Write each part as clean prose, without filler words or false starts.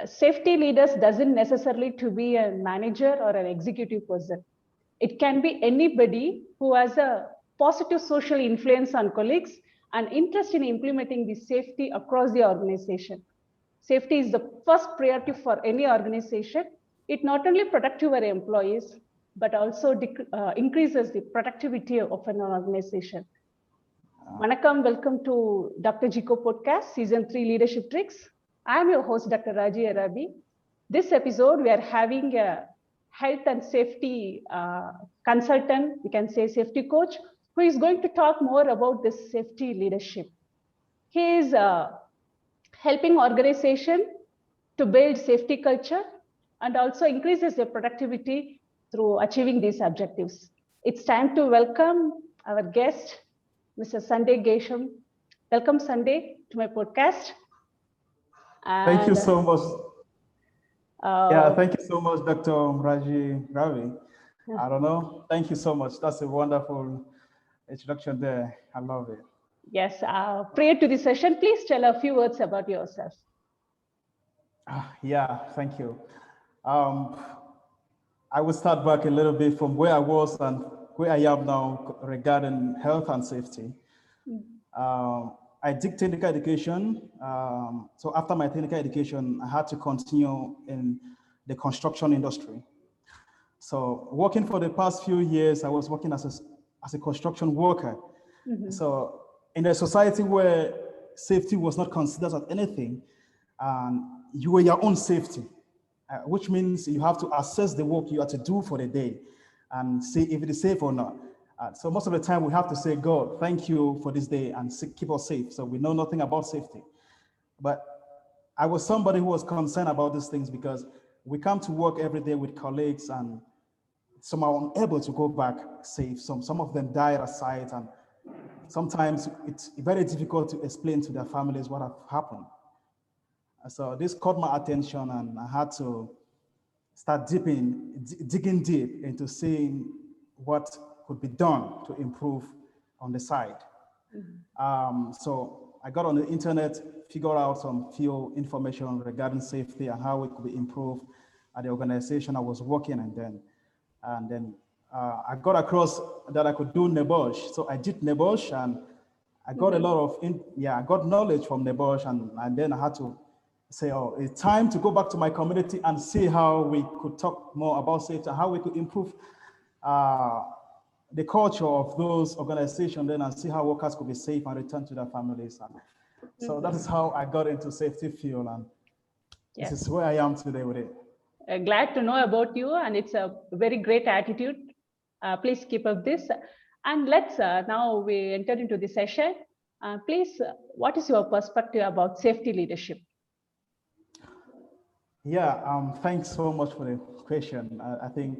safety leaders doesn't necessarily to be a manager or an executive person. It can be anybody who has a positive social influence on colleagues and interest in implementing the safety across the organization. Safety is the first priority for any organization. It not only protects your employees, but also increases the productivity of an organization. Vanakkam, welcome to DOCTORGKO podcast, season 3 leadership tricks. I'm your host, Dr. Rajiarabi. This episode, we are having a health and safety consultant, we can say safety coach, who is going to talk more about this safety leadership. He is helping organization to build safety culture and also increases their productivity through achieving these objectives. It's time to welcome our guest, Mr. Sunday Gesham. Welcome, Sunday, to my podcast. Thank you so much. Thank you so much, Dr. Rajiarabi. I don't know. Thank you so much. That's a wonderful introduction there. I love it. Yes. Prior to the session, please tell a few words about yourself. Thank you. I will start back a little bit from where I was and where I am now regarding health and safety. I did technical education. So after my technical education, I had to continue in the construction industry. So working for the past few years, I was working as a construction worker. Mm-hmm. So in a society where safety was not considered as anything, you were your own safety, which means you have to assess the work you have to do for the day and see if it is safe or not. So most of the time we have to say, God, thank you for this day and keep us safe. So we know nothing about safety. But I was somebody who was concerned about these things because we come to work every day with colleagues and some are unable to go back safe. Some of them die at site, and sometimes it's very difficult to explain to their families what have happened. So this caught my attention and I had to start digging deep into seeing what could be done to improve on the side. Mm-hmm. So I got on the internet, figured out some few information regarding safety and how it could be improved at the organization I was working in and then I got across that I could do NEBOSH. So I did NEBOSH and I got a lot of, I got knowledge from NEBOSH and then I had to say, oh, it's time to go back to my community and see how we could talk more about safety, how we could improve the culture of those organizations then and see how workers could be safe and return to their families. And so that is how I got into safety field and this is where I am today with it. Glad to know about you and it's a very great attitude. Please keep up this. And let's now we enter into the session. Please, what is your perspective about safety leadership? Thanks so much for the question. I think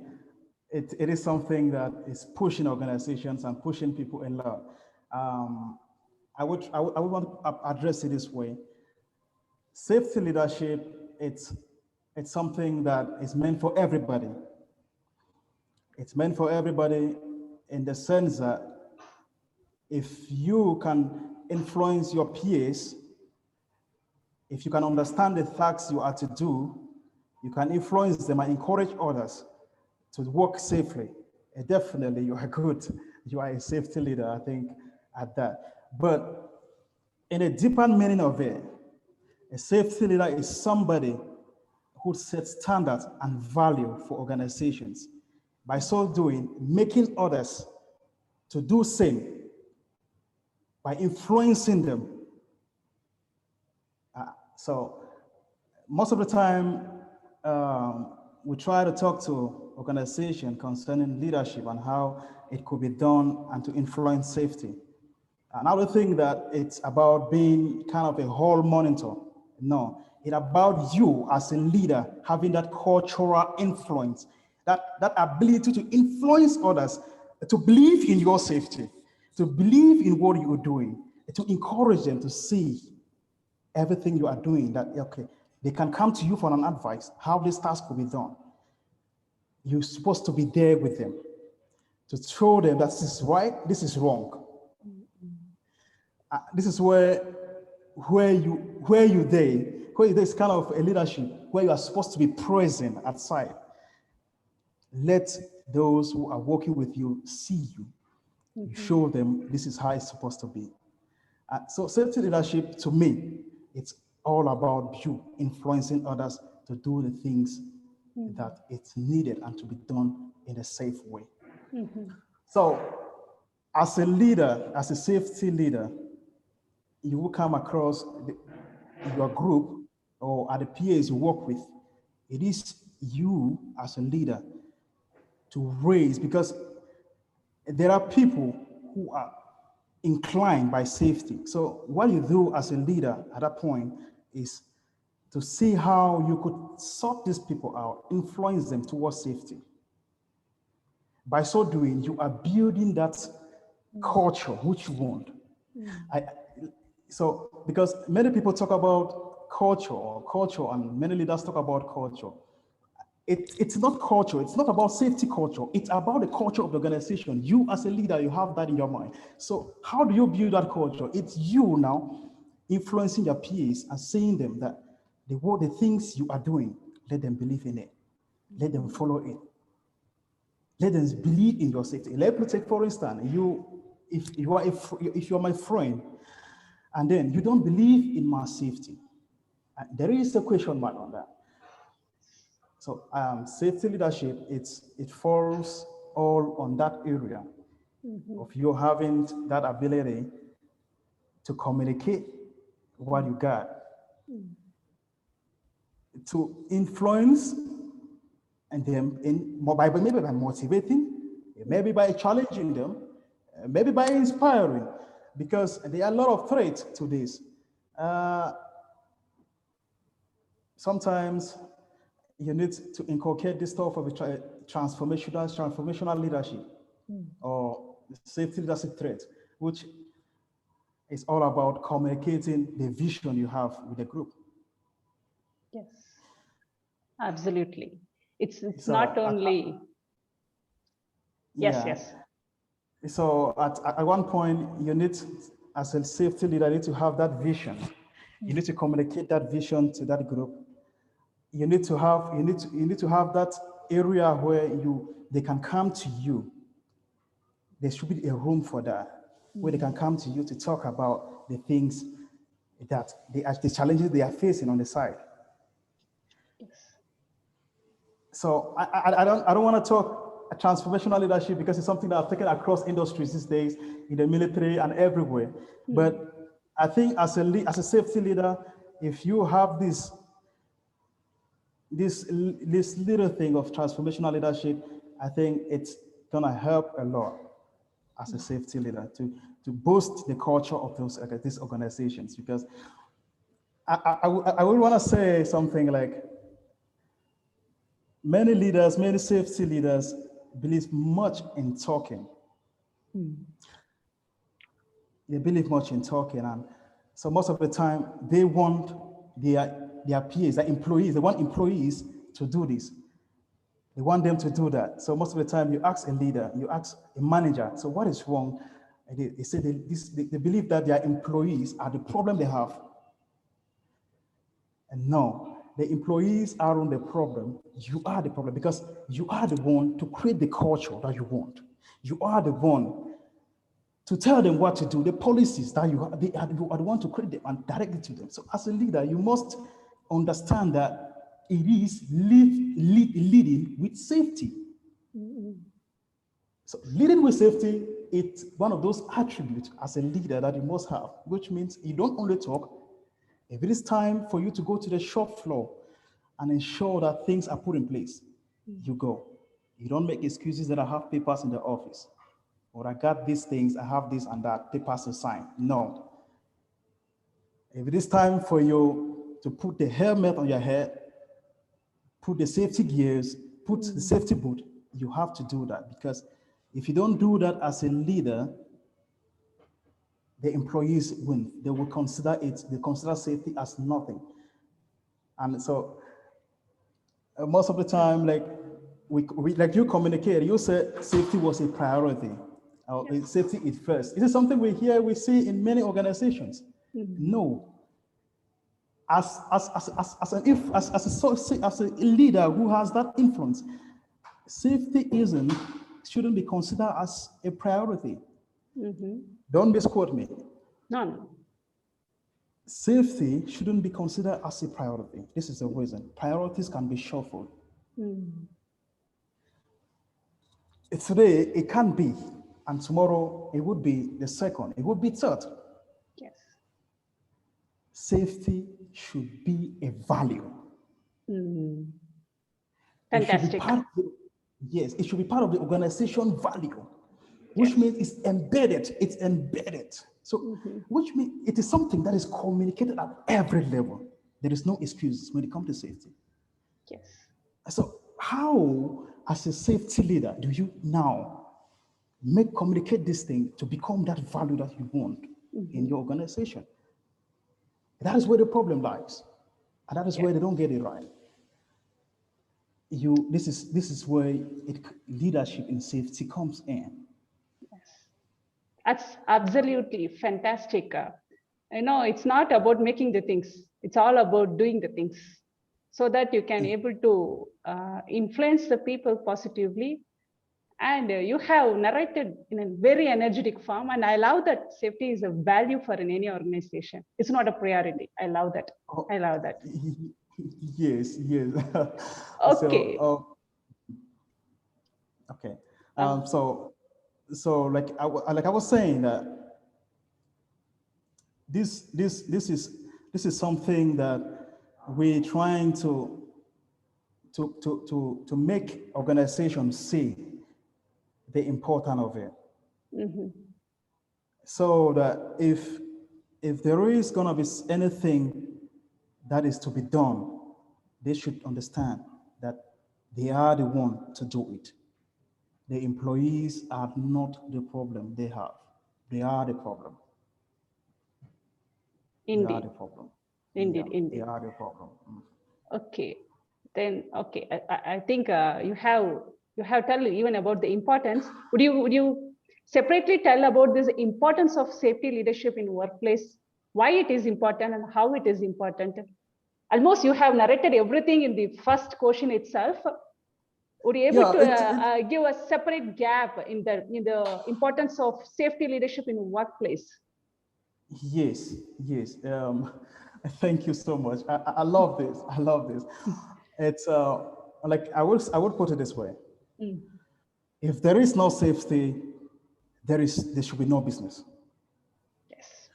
it is something that is pushing organizations and pushing people a lot. I would want to address it this way. Safety leadership, it's something that is meant for everybody. It's meant for everybody in the sense that if you can influence your peers, if you can understand the tasks you are to do, you can influence them and encourage others to work safely. And definitely you are good. You are a safety leader, I think, at that. But in a deeper meaning of it, a safety leader is somebody who sets standards and value for organizations. By so doing, making others to do same, by influencing them. So most of the time, we try to talk to organizations concerning leadership and how it could be done and to influence safety. And I would think that it's about being kind of a hall monitor. No, it's about you as a leader having that cultural influence, that ability to influence others, to believe in your safety, to believe in what you're doing, to encourage them to see everything you are doing, that, okay, they can come to you for an advice, how this task will be done. You're supposed to be there with them to show them that this is right, this is wrong. This is where you there, there's kind of a leadership where you are supposed to be present at site. Let those who are working with you see you. You show them this is how it's supposed to be. So safety leadership, to me, it's all about you influencing others to do the things that it's needed and to be done in a safe way. So as a leader, as a safety leader, you will come across your group or at the PAs you work with. It is you as a leader to raise, because there are people who are inclined by safety. So what you do as a leader at that point is to see how you could sort these people out, influence them towards safety. By so doing, you are building that culture which you want. So because many people talk about culture, and many leaders talk about culture. It's not culture, it's not about safety culture, it's about the culture of the organization. You as a leader, you have that in your mind. So how do you build that culture? It's you now influencing your peers and saying them that the things you are doing, let them believe in it. Let them follow it. Let them believe in your safety. Let me take, for instance, if you're my friend, and then you don't believe in my safety, there is a question mark on that. So safety leadership, it falls all on that area of you having that ability to communicate what you got, to influence, and then maybe by motivating, maybe by challenging them, maybe by inspiring, because there are a lot of threats to this. Sometimes you need to inculcate this stuff of a transformational leadership or safety leadership threat, which is all about communicating the vision you have with the group. Yes, absolutely. It's so not only. Yes. So at one point, you need, as a safety leader, you need to have that vision. You need to communicate that vision to that group. You need to have that area where they can come to you. There should be a room for that, where they can come to you to talk about the things that the challenges they are facing on the side. Yes. So I don't want to talk transformational leadership because it's something that I've taken across industries these days, in the military and everywhere. But I think as a safety leader, if you have this little thing of transformational leadership, I think it's gonna help a lot as a safety leader to boost the culture of these organizations. Because I would want to say something like, many safety leaders believe much in talking. They believe much in talking, and so most of the time they want their peers, their employees, they want employees to do this. They want them to do that. So most of the time you ask a leader, you ask a manager, so what is wrong? And they say they believe that their employees are the problem they have. And no, the employees aren't the problem. You are the problem, because you are the one to create the culture that you want. You are the one to tell them what to do, the policies that you are the one to create them and direct it to them. So as a leader, you must understand that it is leading with safety. So leading with safety, it's one of those attributes as a leader that you must have, which means you don't only talk. If it is time for you to go to the shop floor and ensure that things are put in place, you go. You don't make excuses that I have papers in the office, or I got these things, I have this and that, papers to sign. No. If it is time for you to put the helmet on your head, put the safety gears, put the safety boot, you have to do that. Because if you don't do that as a leader, the employees win. They will consider safety as nothing. And so most of the time, like you communicated, you said safety was a priority. Safety is first. Is it something we see in many organizations? No. as a leader who has that influence, safety shouldn't be considered as a priority. Don't misquote me. No. Safety shouldn't be considered as a priority. This is the reason. Priorities can be shuffled. Today, it can be, and tomorrow, it would be the second, it would be third. Yes. Safety should be a value. Fantastic. It should be part of the organization value, which means it's embedded. So, which means it is something that is communicated at every level. There is no excuse when it comes to safety. Yes. So, how, as a safety leader, do you now communicate this thing to become that value that you want in your organization? That is where the problem lies, and that is where they don't get it right. This is where leadership in safety comes in. Yes, that's absolutely fantastic. It's not about making the things; it's all about doing the things, so that you can able to influence the people positively. And you have narrated in a very energetic form, and I love that safety is a value for any organization. It's not a priority. I love that. I love that. Yes. Okay. Okay. So like I was saying that this is something that we're trying to make organizations see the importance of it. So that if there is going to be anything that is to be done, they should understand that they are the one to do it. The employees are not the problem they have. They are the problem. Indeed. They are the problem. Indeed. They are the problem. Okay. Then, okay. I think you have told even about the importance. Would you separately tell about this importance of safety leadership in workplace? Why it is important and how it is important? Almost you have narrated everything in the first question itself. Would you able to give a separate gap in the importance of safety leadership in workplace? Yes. Thank you so much. I love this. It's like I would put it this way. If there is no safety, there should be no business. Yes.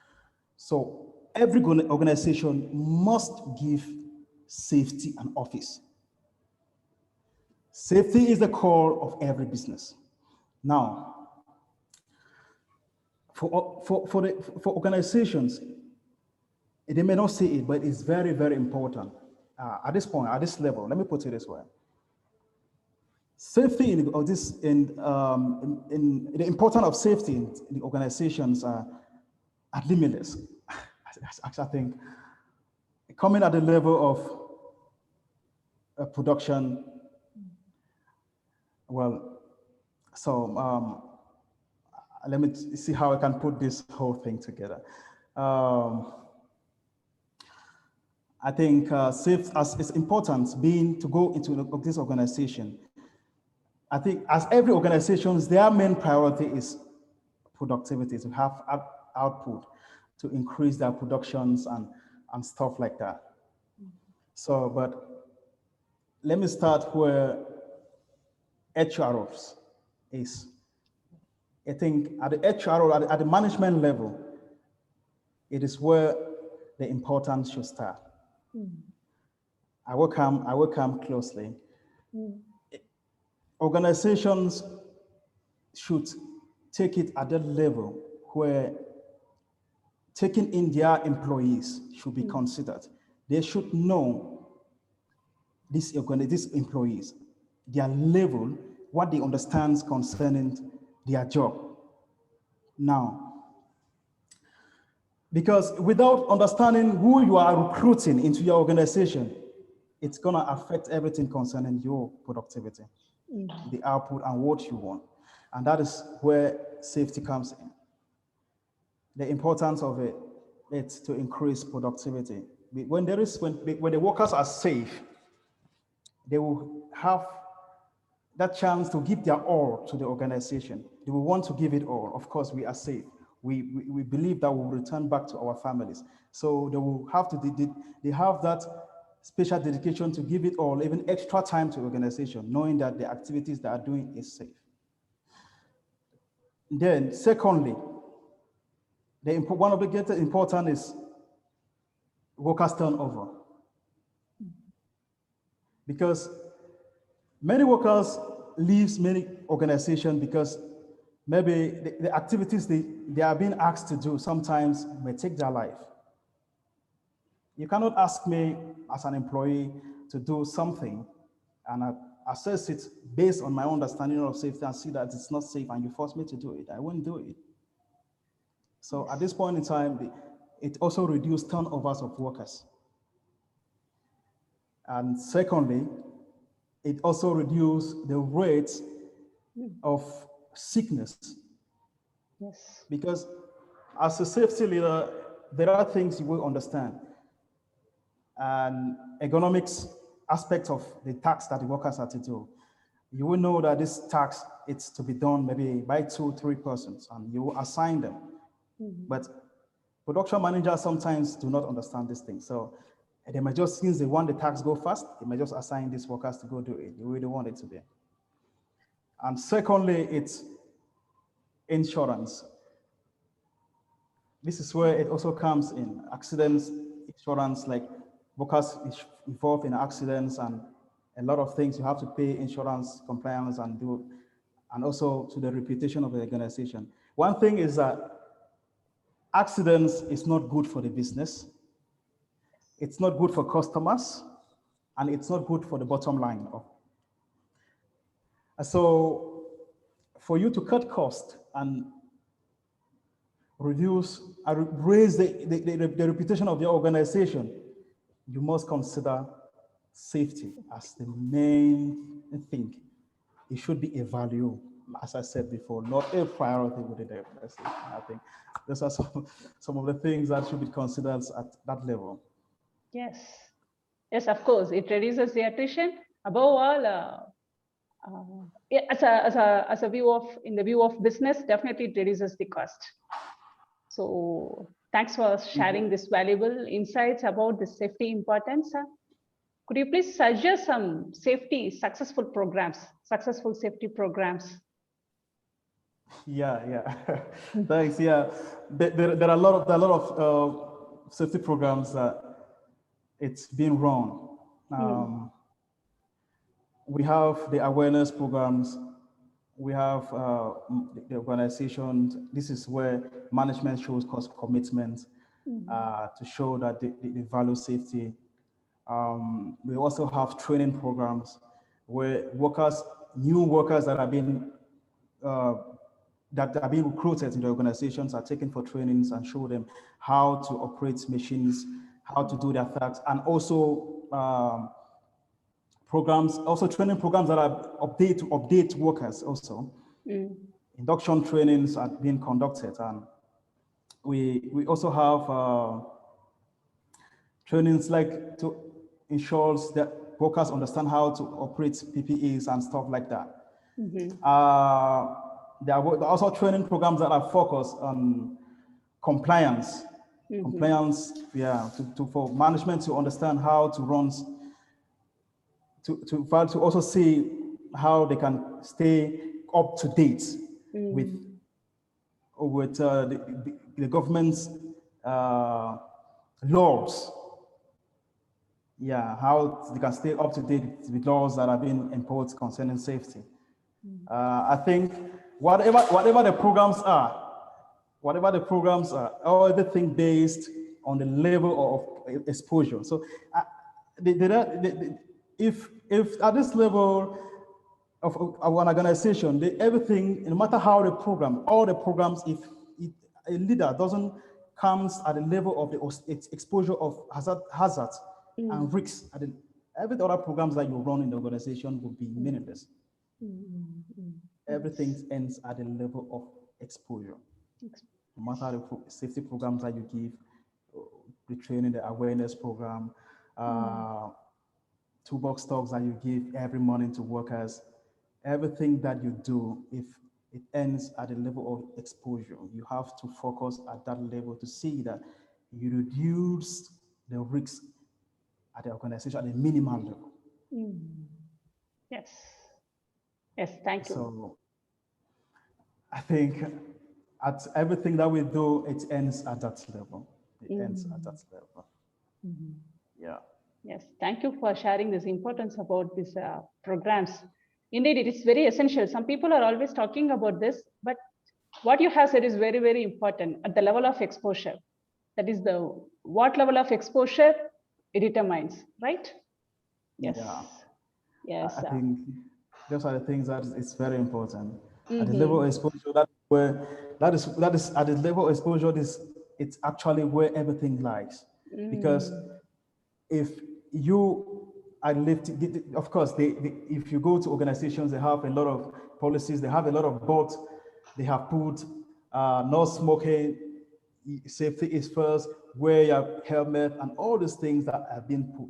So every organization must give safety an office. Safety is the core of every business. Now, for organizations, they may not see it, but it's very, very important. At this point, at this level, let me put it this way. Safety the importance of safety in the organizations are limitless. I think coming at the level of production, well, so let me see how I can put this whole thing together. I think it's important to go into this organization. I think as every organization, their main priority is productivity, to have output, to increase their productions and stuff like that. So, but let me start where HROs is. I think at the HRO, at the management level, it is where the importance should start. I will come closely. Organizations should take it at that level where taking in their employees should be considered. They should know these employees, their level, what they understand concerning their job. Now, because without understanding who you are recruiting into your organization, it's gonna affect everything concerning your productivity, the output and what you want. And that is where safety comes in. The importance of it's to increase productivity. when the workers are safe, they will have that chance to give their all to the organization. They will want to give it all. Of course, we are safe. We believe that we will return back to our families. So they will have to, they have that special dedication to give it all, even extra time to organization, knowing that the activities they are doing is safe. Then, secondly, one of the greatest important is workers turnover. Because many workers leave many organizations because maybe the activities they are being asked to do sometimes may take their life. You cannot ask me as an employee to do something and I assess it based on my understanding of safety and see that it's not safe and you force me to do it. I won't do it. So at this point in time, it also reduced turnovers of workers. And secondly, it also reduced the rate of sickness. Yes. Because as a safety leader, there are things you will understand. And economics aspect of the task that the workers are to do. You will know that this task, it's to be done maybe by 2-3 persons, and you will assign them. But production managers sometimes do not understand these things. So they might just, since they want the task go fast, they might just assign these workers to go do it. You really want it to be. And secondly, it's insurance. This is where it also comes in accidents, insurance, like workers involved in accidents and a lot of things you have to pay insurance compliance and do, and also to the reputation of the organization. One thing is that accidents is not good for the business. It's not good for customers, and it's not good for the bottom line. So for you to cut cost and raise the reputation of your organization, you must consider safety as the main thing. It should be a value, as I said before, not a priority within the organization. I think those are some of the things that should be considered at that level. Yes. Yes, of course. It reduces the attrition. Above all, as a view of, in the view of business, definitely it reduces the cost. So thanks for sharing this valuable insights about the safety importance. Could you please suggest some successful safety programs? Yeah. Thanks. Yeah, there are a lot of safety programs that it's been run. We have the awareness programs. We have the organization. This is where management shows commitment to show that they value safety. We also have training programs where new workers that are being recruited in the organizations are taken for trainings and show them how to operate machines, how to do their tasks, and also training programs that are update workers also. Induction trainings are being conducted, and we also have trainings like to ensure that workers understand how to operate PPEs and stuff like that. There are also training programs that are focused on compliance. Compliance, for management to understand how to run, to also see how they can stay up to date with the government's laws. Yeah, how they can stay up to date with laws that are being imposed concerning safety. I think whatever the programs are, everything based on the level of exposure. So if at this level of an organization, everything, no matter how all the programs, if a leader doesn't comes at the level of the exposure of hazards and risks, every other programs that you run in the organization will be meaningless. Everything ends at the level of exposure. No matter the safety programs that you give, the training, the awareness program, toolbox talks that you give every morning to workers, everything that you do, if it ends at a level of exposure, you have to focus at that level to see that you reduce the risks at the organization at a minimal level. Yes. Yes, thank you. So I think at everything that we do, it ends at that level. It ends at that level. Yeah. Yes, thank you for sharing this importance about these programs. Indeed, it is very essential. Some people are always talking about this, but what you have said is very, very important at the level of exposure. That is what level of exposure it determines, right? Yes. Yeah. Yes. I think those are the things that is very important. At the level of exposure, that is at the level of exposure, it's actually where everything lies. Because if you are lifting, of course, if you go to organizations, they have a lot of policies, they have a lot of boards, they have put no smoking, safety is first, wear your helmet, and all these things that have been put.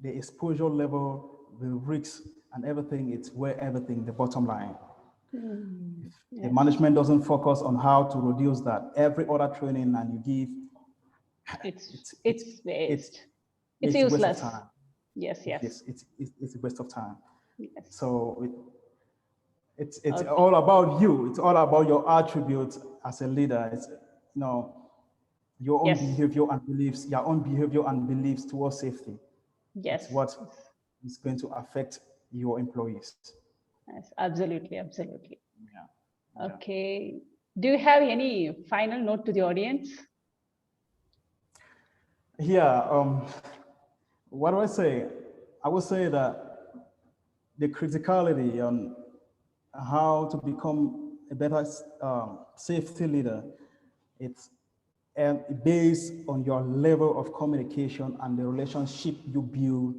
The exposure level, the risks, and everything, it's where everything, the bottom line. If the management doesn't focus on how to reduce that, every other training and you give, it's waste. It's useless. Waste of time. Yes. It's a waste of time. Yes. So it's all about you. It's all about your attributes as a leader. It's your own behavior and beliefs, your own behavior and beliefs towards safety. Yes. It's what is going to affect your employees. Yes, absolutely. Yeah. Okay. Do you have any final note to the audience? Yeah. What do I say? I would say that the criticality on how to become a better safety leader, it's based on your level of communication and the relationship you build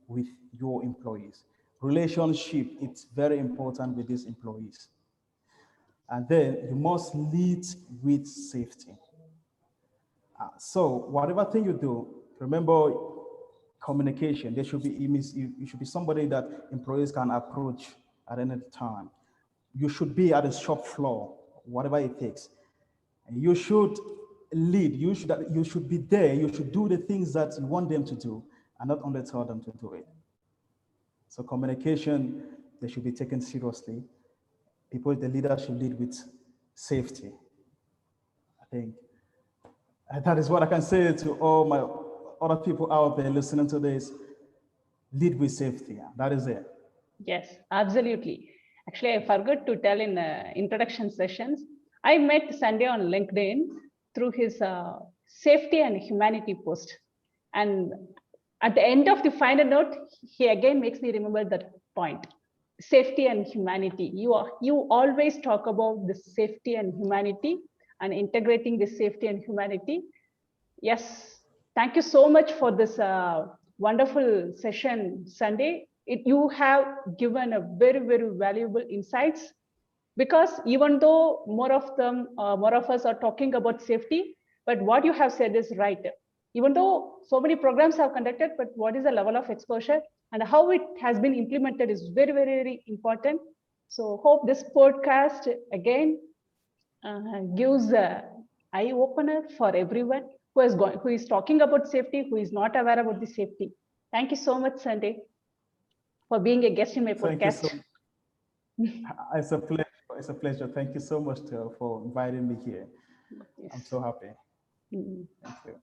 with your employees. Relationship, it's very important with these employees. And then you must lead with safety. So whatever thing you do, remember communication. There should be, you should be somebody that employees can approach at any time. You should be at the shop floor, whatever it takes. And you should lead. You should be there. You should do the things that you want them to do, and not only tell them to do it. So communication, they should be taken seriously. The leader should lead with safety. I think that is what I can say to all my other people out there listening to this. Lead with safety. That is it. Yes, absolutely. Actually, I forgot to tell in introduction sessions, I met Sandy on LinkedIn through his safety and humanity post. And at the end of the final note, he again makes me remember that point. Safety and humanity. You always talk about the safety and humanity and integrating the safety and humanity. Yes, thank you so much for this wonderful session, Sandy. You have given a very, very valuable insights, because even though more of us are talking about safety, but what you have said is right. Even though so many programs have conducted, but what is the level of exposure and how it has been implemented is very, very, very important. So hope this podcast again gives an eye opener for everyone who is talking about safety, who is not aware about the safety. Thank you so much, Sandy, for being a guest in my podcast. Thank you it's a pleasure. It's a pleasure. Thank you so much for inviting me here. Yes. I'm so happy. Thank you.